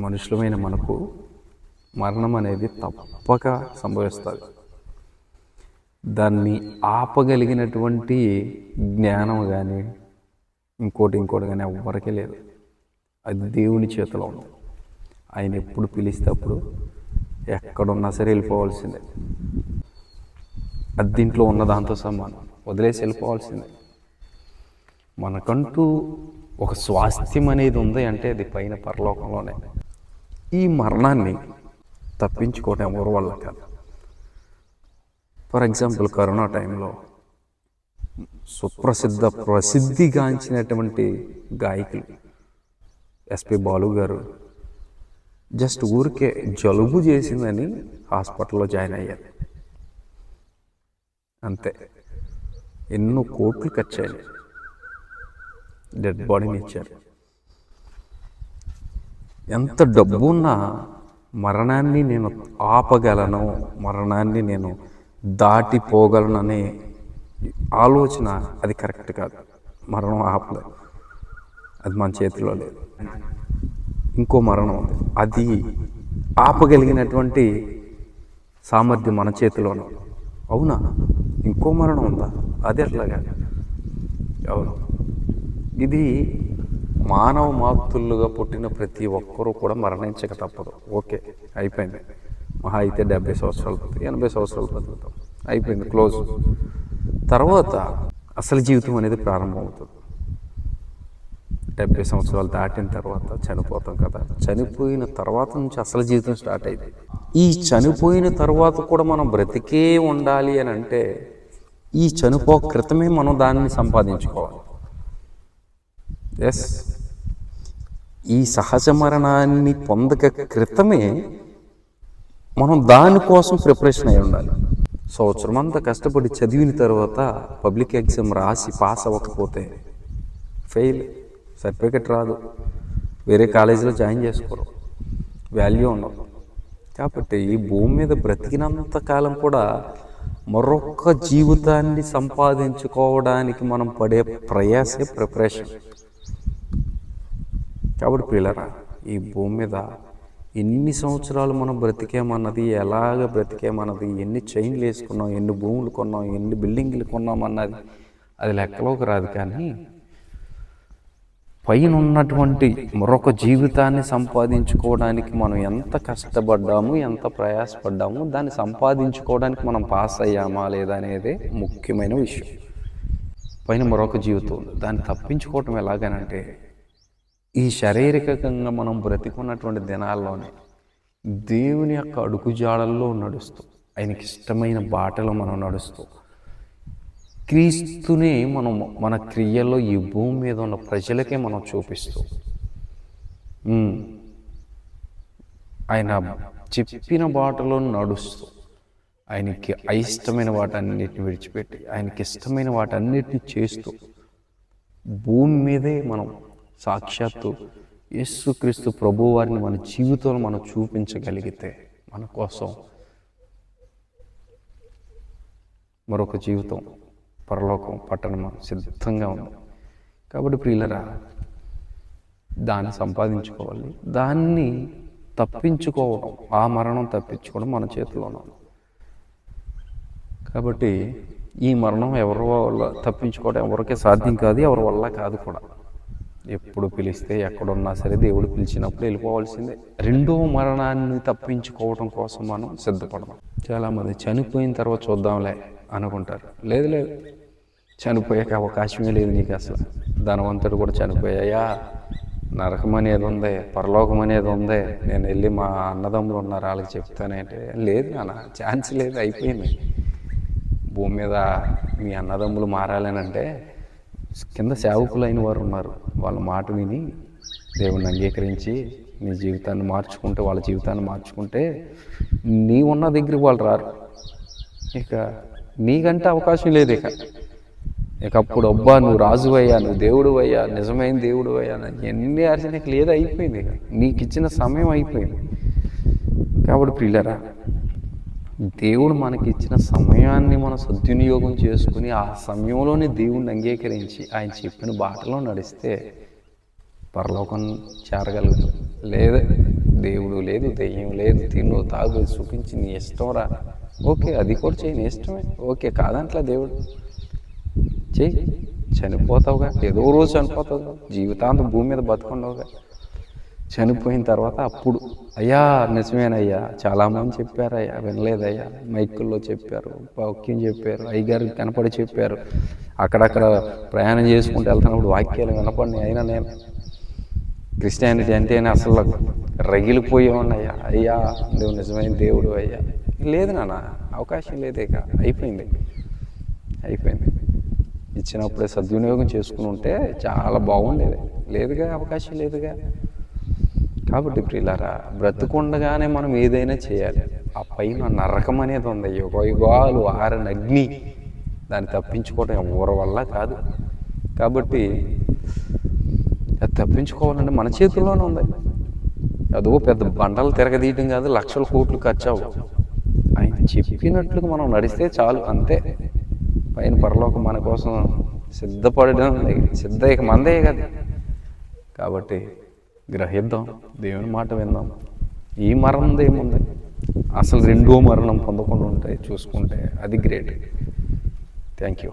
మనుషులమైన మనకు మరణం అనేది తప్పక సంభవిస్తుంది. దాన్ని ఆపగలిగినటువంటి జ్ఞానం కానీ ఇంకోటి కానీ ఎవ్వరికీ లేదు. అది దేవుని చేతిలో ఉంది. ఆయన ఎప్పుడు పిలిస్తే అప్పుడు ఎక్కడున్నా సరే వెళ్ళిపోవాల్సిందే. అది దీంట్లో ఉన్న దాంతో సమానం, వదిలేసి వెళ్ళిపోవాల్సిందే. మనకంటూ ఒక స్వాస్థ్యం అనేది ఉంది అంటే అది పైన పరలోకంలోనే. ఈ మరణాన్ని తప్పించుకోవడం ఎవరి వల్ల కాదు. ఫర్ ఎగ్జాంపుల్ కరోనా టైంలో ప్రసిద్ధిగాంచినటువంటి గాయకులు ఎస్పి బాలు గారు జస్ట్ ఊరికే జలుబు చేసిందని హాస్పిటల్లో జాయిన్ అయ్యారు. అంతే, ఎన్నో కోట్లు ఖర్చు అయ్యాయి, డెడ్ బాడీని ఇచ్చారు. ఎంత డబ్బు ఉన్నా మరణాన్ని నేను ఆపగలను, మరణాన్ని నేను దాటిపోగలను అనే ఆలోచన అది కరెక్ట్ కాదు. మరణం ఆపలేదు, అది మన చేతిలో లేదు. ఇంకో మరణం ఉంది, అది ఆపగలిగినటువంటి సామర్థ్యం మన చేతిలోనే. అవునా, ఇంకో మరణం ఉందా? అది ఎట్లాగా? అవును. ఇది మానవ మాతృలుగా పుట్టిన ప్రతి ఒక్కరూ కూడా మరణించక తప్పదు. ఓకే, అయిపోయింది. మహా అయితే 70 సంవత్సరాలు బతుకుతాం, 80 సంవత్సరాలు బతుకుతాం, అయిపోయింది, క్లోజ్. తర్వాత అసలు జీవితం అనేది ప్రారంభమవుతుంది. 70 సంవత్సరాలు దాటిన తర్వాత చనిపోతాం కదా. చనిపోయిన తర్వాత నుంచి అసలు జీవితం స్టార్ట్ అయింది. ఈ చనిపోయిన తర్వాత కూడా మనం బ్రతికే ఉండాలి అని అంటే ఈ చనిపో క్రితమే మనం దాన్ని సంపాదించుకోవాలి. ఎస్, ఈ సహజ మరణాన్ని పొందక క్రితమే మనం దానికోసం ప్రిపరేషన్ అయి ఉండాలి. సంవత్సరం అంతా కష్టపడి చదివిన తర్వాత పబ్లిక్ ఎగ్జామ్ రాసి పాస్ అవ్వకపోతే ఫెయిల్, సర్టిఫికెట్ రాదు, వేరే కాలేజీలో జాయిన్ చేసుకోరు, వాల్యూ ఉండదు. కాబట్టి ఈ భూమి మీద బ్రతికినంత కాలం కూడా మరొక జీవితాన్ని సంపాదించుకోవడానికి మనం పడే ప్రయాసే ప్రిపరేషన్. కాబట్టి పిల్లరా, ఈ భూమి మీద ఎన్ని సంవత్సరాలు మనం బ్రతికేమన్నది, ఎలాగ బ్రతికేమన్నది, ఎన్ని చైన్లు వేసుకున్నాం, ఎన్ని భూములు కొన్నాం, ఎన్ని బిల్డింగ్లు కొన్నాం అన్నది అది లెక్కలోకి రాదు. కానీ పైన ఉన్నటువంటి మరొక జీవితాన్ని సంపాదించుకోవడానికి మనం ఎంత కష్టపడ్డాము, ఎంత ప్రయాసపడ్డాము, దాన్ని సంపాదించుకోవడానికి మనం పాస్ అయ్యామా లేదా అనేది ముఖ్యమైన విషయం. పైన మరొక జీవితం ఉంది, దాన్ని తప్పించుకోవటం ఎలాగనంటే ఈ శారీరకంగా మనం బ్రతికున్నటువంటి దినాల్లోనే దేవుని యొక్క అడుగుజాడల్లో నడుస్తూ, ఆయనకి ఇష్టమైన బాటలో మనం నడుస్తూ, క్రీస్తునే మనం మన క్రియల్లో ఈ భూమి మీద ఉన్న ప్రజలకే మనం చూపిస్తూ, ఆయన చెప్పిన బాటలో నడుస్తూ, ఆయనకి అయిష్టమైన వాటన్నిటిని విడిచిపెట్టి ఆయనకి ఇష్టమైన వాటన్నిటిని చేస్తూ భూమి మీదే మనం సాక్షాత్తు యేసుక్రీస్తు ప్రభువారిని మన జీవితంలో మనం చూపించగలిగితే మన కోసం మరొక జీవితం, పరలోకం, పట్టణం సిద్ధంగా ఉంది. కాబట్టి ప్రియులరా, దాన్ని సంపాదించుకోవాలి, దాన్ని తప్పించుకోవడం, ఆ మరణం తప్పించుకోవడం మన చేతిలోనే ఉంది. కాబట్టి ఈ మరణం ఎవరి వల్ల తప్పించుకోవడం ఎవరికే సాధ్యం కాదు, ఎవరి వల్ల కాదు కూడా. ఎప్పుడు పిలిస్తే ఎక్కడున్నా సరే దేవుడు పిలిచినప్పుడు వెళ్ళిపోవాల్సిందే. రెండో మరణాన్ని తప్పించుకోవడం కోసం మనం సిద్ధపడదాం. చాలామంది చనిపోయిన తర్వాత చూద్దాంలే అనుకుంటారు. లేదు లేదు, చనిపోయాక అవకాశమే లేదు నీకు అసలు. ధనవంతుడు కూడా చనిపోయాయా, నరకం అనేది ఉంది, పరలోకం అనేది ఉంది, నేను వెళ్ళి మా అన్నదమ్ములు ఉన్నారు వాళ్ళకి చెప్తానంటే లేదు నాన్న, ఛాన్స్ లేదు, అయిపోయింది. భూమి మీద మీ అన్నదమ్ములు మారాలని అంటే కింద సేవకులైన వారు ఉన్నారు, వాళ్ళ మాట విని దేవుణ్ణి అంగీకరించి నీ జీవితాన్ని మార్చుకుంటే, వాళ్ళ జీవితాన్ని మార్చుకుంటే నీ ఉన్న దగ్గరికి వాళ్ళు రారు. ఇక నీకంటే అవకాశం లేదు. ఇక అప్పుడు అబ్బా నువ్వు రాజు అయ్యా, నువ్వు దేవుడు అయ్యా, నిజమైన దేవుడు అయ్యా, ఎన్ని అర్చనకి లేదు, అయిపోయింది. ఇక నీకు ఇచ్చిన సమయం అయిపోయింది. కాబట్టి ప్రియులరా, దేవుడు మనకి ఇచ్చిన సమయాన్ని మనం సద్వినియోగం చేసుకుని ఆ సమయంలోనే దేవుణ్ణి అంగీకరించి ఆయన చెప్పిన బాటలో నడిస్తే పరలోకం చేరగలుగుతాం. లేదా లేదు, దెయ్యం లేదు, తిను తాగు సుఖించి నీ ఇష్టం రా, ఓకే అది కూడా చేయి, నీ ఇష్టమే, ఓకే కాదంట్లా దేవుడు, చెయ్యి, చనిపోతావుగా, ఏదో రోజు చనిపోతావుగా, జీవితాంతం భూమి మీద బతుకుండవుగా, చనిపోయిన తర్వాత అప్పుడు అయ్యా నిజమేనయ్యా, చాలామంది చెప్పారయ్యా, వినలేదయ్యా, మైకుల్లో చెప్పారు, వాక్యం చెప్పారు, అయ్యగారు కనపడి చెప్పారు, అక్కడక్కడ ప్రయాణం చేసుకుంటూ వెళ్తున్నప్పుడు వాక్యాలు వినపడినాయి, అయినా నేను క్రిస్టియానిటీ అంటేనే అసలు రగిలిపోయి ఉన్నాయ్యా, అయ్యా నువ్వు నిజమైన దేవుడు అయ్యా, లేదు నాన్న, అవకాశం లేదు, ఇక అయిపోయింది, అయిపోయింది, ఇచ్చినప్పుడే సద్వినియోగం చేసుకుని ఉంటే చాలా బాగుండేది, లేదుగా, అవకాశం లేదుగా. కాబట్టి ప్రియులారా, బ్రతుకుండగానే మనం ఏదైనా చేయాలి. ఆ పైన నరకం అనేది ఉంది, యుగ యుగాలు ఆరని అగ్ని, దాన్ని తప్పించుకోవడం ఎవరి వల్ల కాదు. కాబట్టి అది తప్పించుకోవాలంటే మన చేతుల్లోనే ఉంది. అదో పెద్ద బండలు తిరగదీయటం కాదు, లక్షల కోట్లు ఖర్చు అవ్వవు. ఆయన చెప్పినట్లుగా మనం నడిస్తే చాలు, అంతే. పైన పరలోకం మన కోసం సిద్ధపడడం ఇక మందే కదా. కాబట్టి గ్రహిద్దాం, దేవుని మాట విందాం. ఈ మరణం ఏముంది, అసలు రెండో మరణం పొందకుండా ఉంటాయి చూసుకుంటే, అది గ్రేట్. Thank you.